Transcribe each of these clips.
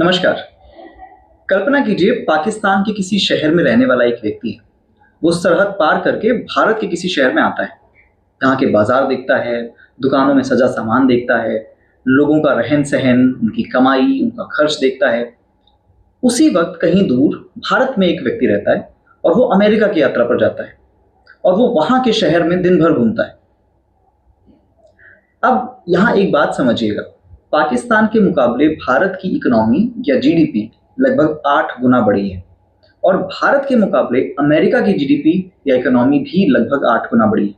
नमस्कार। कल्पना कीजिए पाकिस्तान के किसी शहर में रहने वाला एक व्यक्ति है। वो सरहद पार करके भारत के किसी शहर में आता है। यहाँ के बाजार देखता है, दुकानों में सजा सामान देखता है, लोगों का रहन सहन, उनकी कमाई, उनका खर्च देखता है। उसी वक्त कहीं दूर भारत में एक व्यक्ति रहता है और वो अमेरिका की यात्रा पर जाता है और वो वहां के शहर में दिन भर घूमता है। अब यहाँ एक बात समझिएगा, पाकिस्तान के मुकाबले भारत की इकोनॉमी या जीडीपी लगभग 8 गुना बड़ी है और भारत के मुकाबले अमेरिका की जीडीपी या इकोनॉमी भी लगभग 8 गुना बड़ी है।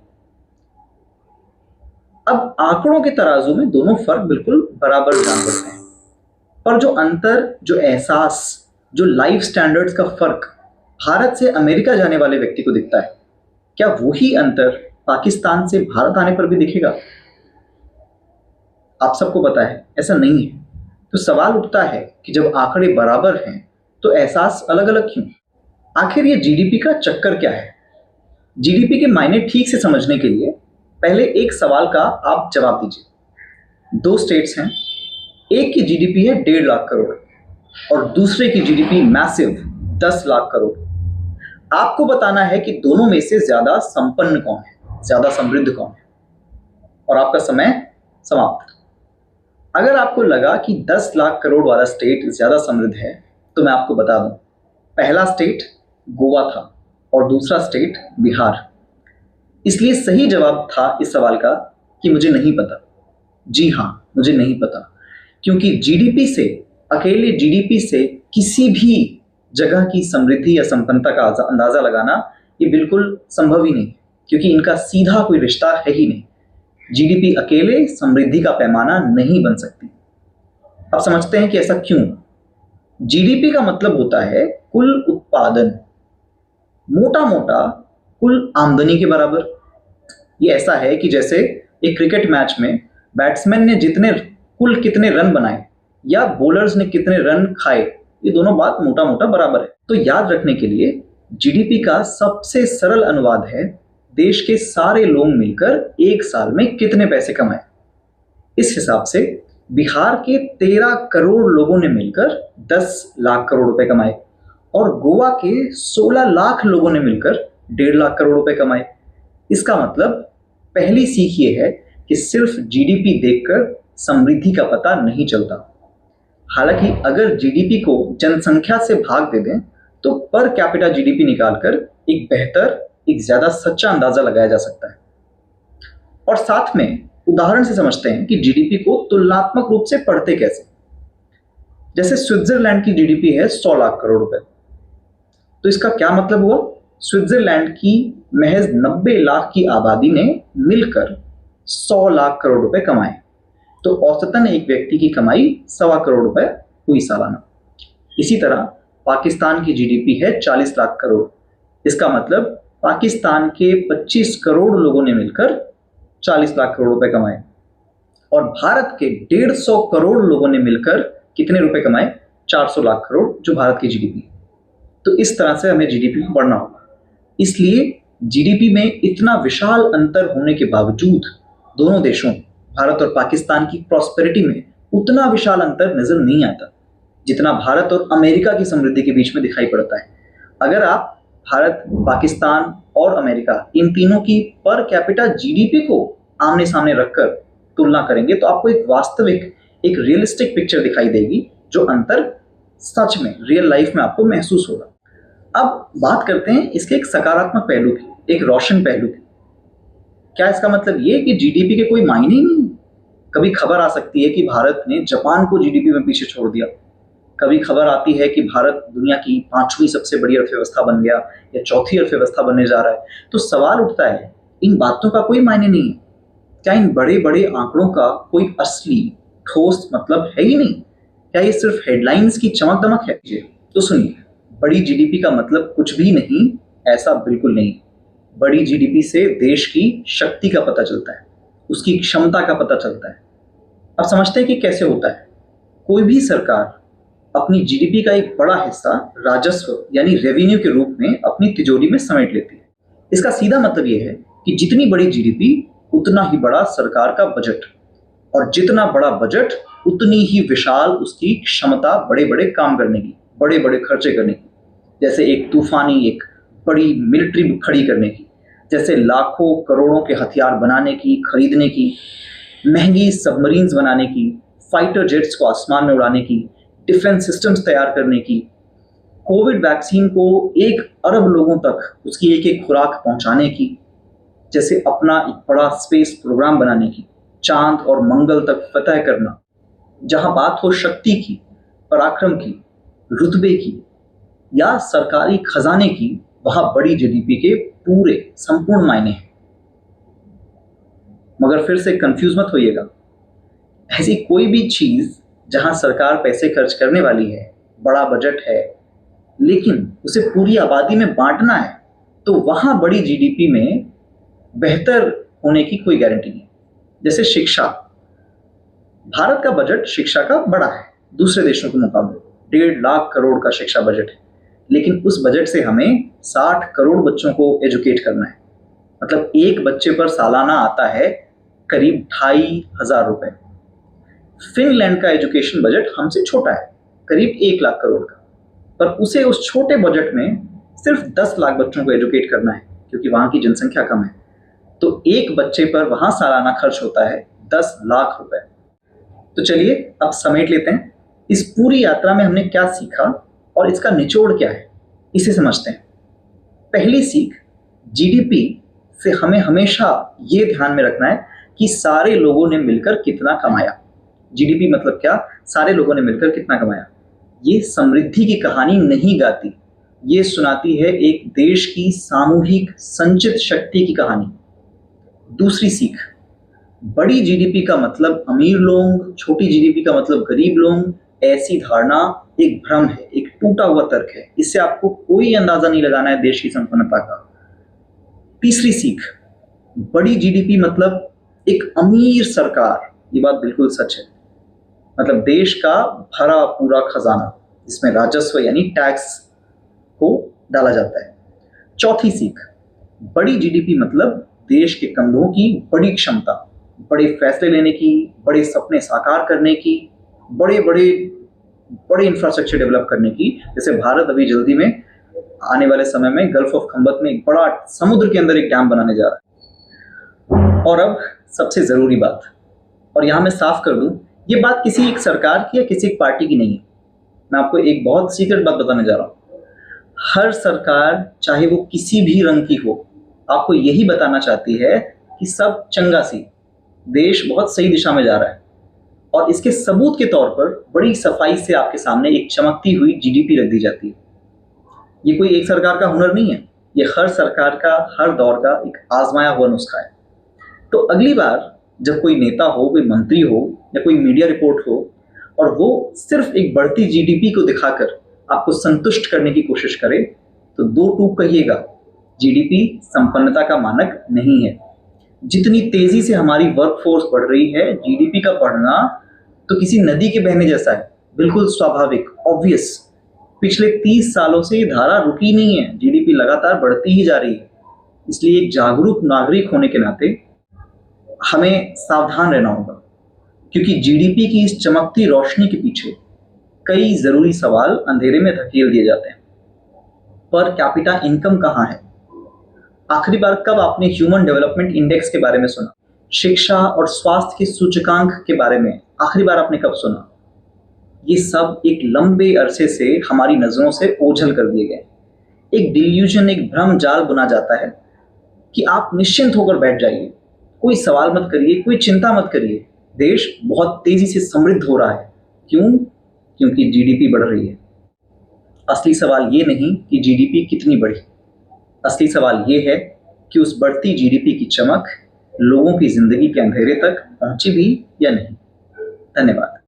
अब आंकड़ों के तराजू में दोनों फर्क बिल्कुल बराबर जान पड़ते हैं, पर जो अंतर, जो एहसास, जो लाइफ स्टैंडर्ड्स का फर्क भारत से अमेरिका जाने वाले व्यक्ति को दिखता है, क्या वही अंतर पाकिस्तान से भारत आने पर भी दिखेगा? आप सबको पता है ऐसा नहीं है। तो सवाल उठता है कि जब आंकड़े बराबर हैं तो एहसास अलग अलग क्यों? आखिर ये जीडीपी का चक्कर क्या है? जीडीपी के मायने ठीक से समझने के लिए पहले एक सवाल का आप जवाब दीजिए। 2 स्टेट्स हैं, एक की जीडीपी है 1.5 लाख करोड़ और दूसरे की जीडीपी मैसिव 10 लाख करोड़। आपको बताना है कि दोनों में से ज्यादा संपन्न कौन है, ज्यादा समृद्ध कौन है, और आपका समय समाप्त। अगर आपको लगा कि 10 लाख करोड़ वाला स्टेट ज्यादा समृद्ध है तो मैं आपको बता दूं, पहला स्टेट गोवा था और दूसरा स्टेट बिहार। इसलिए सही जवाब था इस सवाल का कि मुझे नहीं पता। जी हाँ, मुझे नहीं पता, क्योंकि जीडीपी से, अकेले जीडीपी से किसी भी जगह की समृद्धि या संपन्नता का अंदाजा लगाना ये बिल्कुल संभव ही नहीं, क्योंकि इनका सीधा कोई रिश्ता है ही नहीं। जीडीपी अकेले समृद्धि का पैमाना नहीं बन सकती। अब समझते हैं कि ऐसा क्यों। जीडीपी का मतलब होता है कुल उत्पादन, मोटा मोटा कुल आमदनी के बराबर। ये ऐसा है कि जैसे एक क्रिकेट मैच में बैट्समैन ने कितने रन बनाए या बॉलर्स ने कितने रन खाए, ये दोनों बात मोटा मोटा बराबर है। तो याद रखने के लिए जीडीपी का सबसे सरल अनुवाद है देश के सारे लोग मिलकर एक साल में कितने पैसे कमाए। इस हिसाब से बिहार के 13 करोड़ लोगों ने मिलकर 10 लाख करोड़ रुपए कमाए और गोवा के 16 लाख लोगों ने मिलकर 1.5 लाख करोड़ रुपए कमाए। इसका मतलब पहली सीख ये है कि सिर्फ जीडीपी देखकर समृद्धि का पता नहीं चलता। हालांकि अगर जीडीपी को जनसंख्या से भाग दे दें तो पर कैपिटा जीडीपी निकालकर एक बेहतर, एक ज्यादा सच्चा अंदाजा लगाया जा सकता है। और साथ में उदाहरण से समझते हैं कि जीडीपी को तुलनात्मक रूप से पढ़ते कैसे। जैसे स्विट्जरलैंड की जीडीपी है 100 लाख करोड़ रुपए, तो इसका क्या मतलब हुआ? स्विट्जरलैंड की महज 90 लाख की आबादी ने मिलकर 100 लाख करोड़ रुपए कमाए, तो औसतन एक व्यक्ति की कमाई 1.25 करोड़ रुपए हुई सालाना। इसी तरह पाकिस्तान की जीडीपी है 40 लाख करोड़। इसका मतलब पाकिस्तान के 25 करोड़ लोगों ने मिलकर 40 लाख करोड़ रुपए कमाए और भारत के 150 करोड़ लोगों ने मिलकर कितने रुपए कमाए? 400 लाख करोड़, जो भारत की जीडीपी है। तो इस तरह से हमें जीडीपी को पढ़ना होगा। इसलिए जीडीपी में इतना विशाल अंतर होने के बावजूद दोनों देशों, भारत और पाकिस्तान की प्रॉस्पेरिटी में उतना विशाल अंतर नजर नहीं आता जितना भारत और अमेरिका की समृद्धि के बीच में दिखाई पड़ता है। अगर आप भारत, पाकिस्तान और अमेरिका, इन तीनों की पर कैपिटा जीडीपी को आमने सामने रखकर तुलना करेंगे तो आपको एक वास्तविक, एक रियलिस्टिक पिक्चर दिखाई देगी, जो अंतर सच में रियल लाइफ में आपको महसूस होगा। अब बात करते हैं इसके एक सकारात्मक पहलू की, एक रोशन पहलू की। क्या इसका मतलब ये कि जीडीपी के कोई मायने ही नहीं? कभी खबर आ सकती है कि भारत ने जापान को जीडीपी में पीछे छोड़ दिया, कभी खबर आती है कि भारत दुनिया की 5वीं सबसे बड़ी अर्थव्यवस्था बन गया या 4थी अर्थव्यवस्था बनने जा रहा है। तो सवाल उठता है, इन बातों का कोई मायने नहीं है? क्या इन बड़े बड़े आंकड़ों का कोई असली ठोस मतलब है ही नहीं? क्या ये सिर्फ हेडलाइंस की चमक दमक है? तो सुनिए, बड़ी जीडीपी का मतलब कुछ भी नहीं, ऐसा बिल्कुल नहीं। बड़ी जीडीपी से देश की शक्ति का पता चलता है, उसकी क्षमता का पता चलता है। अब समझते हैं कि कैसे होता है। कोई भी सरकार अपनी जीडीपी का एक बड़ा हिस्सा राजस्व यानी रेवेन्यू के रूप में अपनी तिजोरी में समेट लेती है। इसका सीधा मतलब यह है कि जितनी बड़ी जीडीपी उतना ही बड़ा सरकार का बजट। और जितना बड़ा बजट उतनी ही विशाल उसकी क्षमता बड़े बड़े काम करने की, बड़े बड़े खर्चे करने की। जैसे एक तूफानी एक बड़ी मिलिट्री खड़ी करने की, जैसे लाखों करोड़ों के हथियार बनाने की, खरीदने की, महंगी सबमरीन्स बनाने की, फाइटर जेट्स को आसमान में उड़ाने की, डिफेंस सिस्टम्स तैयार करने की, कोविड वैक्सीन को 1 अरब लोगों तक उसकी एक एक खुराक पहुंचाने की, जैसे अपना एक बड़ा स्पेस प्रोग्राम बनाने की, चांद और मंगल तक फतह करना। जहां बात हो शक्ति की, पराक्रम की, रुतबे की या सरकारी खजाने की, वहां बड़ी जीडीपी के पूरे संपूर्ण मायने हैं। मगर फिर से कंफ्यूज मत होइएगा, ऐसी कोई भी चीज जहां सरकार पैसे खर्च करने वाली है, बड़ा बजट है, लेकिन उसे पूरी आबादी में बांटना है, तो वहां बड़ी जीडीपी में बेहतर होने की कोई गारंटी नहीं। जैसे शिक्षा, भारत का बजट शिक्षा का बड़ा है, दूसरे देशों के मुकाबले 1.5 लाख करोड़ का शिक्षा बजट है, लेकिन उस बजट से हमें 60 करोड़ बच्चों को एजुकेट करना है। मतलब एक बच्चे पर सालाना आता है करीब 2,500 रुपए। फिनलैंड का एजुकेशन बजट हमसे छोटा है, करीब 1 लाख करोड़ का, पर उसे उस छोटे बजट में सिर्फ 10 लाख बच्चों को एजुकेट करना है, क्योंकि वहां की जनसंख्या कम है। तो एक बच्चे पर वहां सालाना खर्च होता है 10 लाख रुपए। तो चलिए अब समेट लेते हैं, इस पूरी यात्रा में हमने क्या सीखा और इसका निचोड़ क्या है, इसे समझते हैं। पहली सीख, जीडीपी से हमें हमेशा ये ध्यान में रखना है कि सारे लोगों ने मिलकर कितना कमाया। जीडीपी मतलब क्या? सारे लोगों ने मिलकर कितना कमाया। ये समृद्धि की कहानी नहीं गाती, ये सुनाती है एक देश की सामूहिक संचित शक्ति की कहानी। दूसरी सीख, बड़ी जीडीपी का मतलब अमीर लोग, छोटी जीडीपी का मतलब गरीब लोग, ऐसी धारणा एक भ्रम है, एक टूटा हुआ तर्क है। इससे आपको कोई अंदाजा नहीं लगाना है देश की संपन्नता का। तीसरी सीख, बड़ी जीडीपी मतलब एक अमीर सरकार, ये बात बिल्कुल सच है। मतलब देश का भरा पूरा खजाना जिसमें राजस्व यानी टैक्स को डाला जाता है। चौथी सीख, बड़ी जीडीपी मतलब देश के कंधों की बड़ी क्षमता, बड़े फैसले लेने की, बड़े सपने साकार करने की, बड़े बड़े बड़े इंफ्रास्ट्रक्चर डेवलप करने की। जैसे भारत अभी जल्दी में आने वाले समय में गल्फ ऑफ खंबत में एक बड़ा समुद्र के अंदर एक डैम बनाने जा रहा है। और अब सबसे जरूरी बात, और यहां मैं साफ कर दूं, ये बात किसी एक सरकार की या किसी एक पार्टी की नहीं है। मैं आपको एक बहुत सीक्रेट बात बताने जा रहा हूं। हर सरकार, चाहे वो किसी भी रंग की हो, आपको यही बताना चाहती है कि सब चंगा सी, देश बहुत सही दिशा में जा रहा है। और इसके सबूत के तौर पर बड़ी सफाई से आपके सामने एक चमकती हुई जीडीपी रख दी जाती है। ये कोई एक सरकार का हुनर नहीं है, ये हर सरकार का, हर दौर का एक आजमाया हुआ नुस्खा है। तो अगली बार जब कोई नेता हो, कोई मंत्री हो या कोई मीडिया रिपोर्ट हो और वो सिर्फ एक बढ़ती जीडीपी को दिखाकर आपको संतुष्ट करने की कोशिश करे, तो 2 टूक कहिएगा, जीडीपी संपन्नता का मानक नहीं है। जितनी तेजी से हमारी वर्कफोर्स बढ़ रही है, जीडीपी का बढ़ना तो किसी नदी के बहने जैसा है, बिल्कुल स्वाभाविक, ऑब्वियस। पिछले 30 सालों से ये धारा रुकी नहीं है, जीडीपी लगातार बढ़ती ही जा रही है। इसलिए एक जागरूक नागरिक होने के नाते हमें सावधान रहना होगा, क्योंकि जीडीपी की इस चमकती रोशनी के पीछे कई जरूरी सवाल अंधेरे में धकेल दिए जाते हैं। पर कैपिटा इनकम कहाँ है? आखिरी बार कब आपने ह्यूमन डेवलपमेंट इंडेक्स के बारे में सुना? शिक्षा और स्वास्थ्य के सूचकांक के बारे में आखिरी बार आपने कब सुना? ये सब एक लंबे अरसे से हमारी नजरों से ओझल कर दिए गए। एक डिल्यूजन, एक भ्रम जाल बुना जाता है कि आप निश्चिंत होकर बैठ जाइए, कोई सवाल मत करिए, कोई चिंता मत करिए, देश बहुत तेजी से समृद्ध हो रहा है। क्यों? क्योंकि जीडीपी बढ़ रही है। असली सवाल ये नहीं कि जीडीपी कितनी बढ़ी, असली सवाल ये है कि उस बढ़ती जीडीपी की चमक लोगों की जिंदगी के अंधेरे तक पहुंची भी या नहीं। धन्यवाद।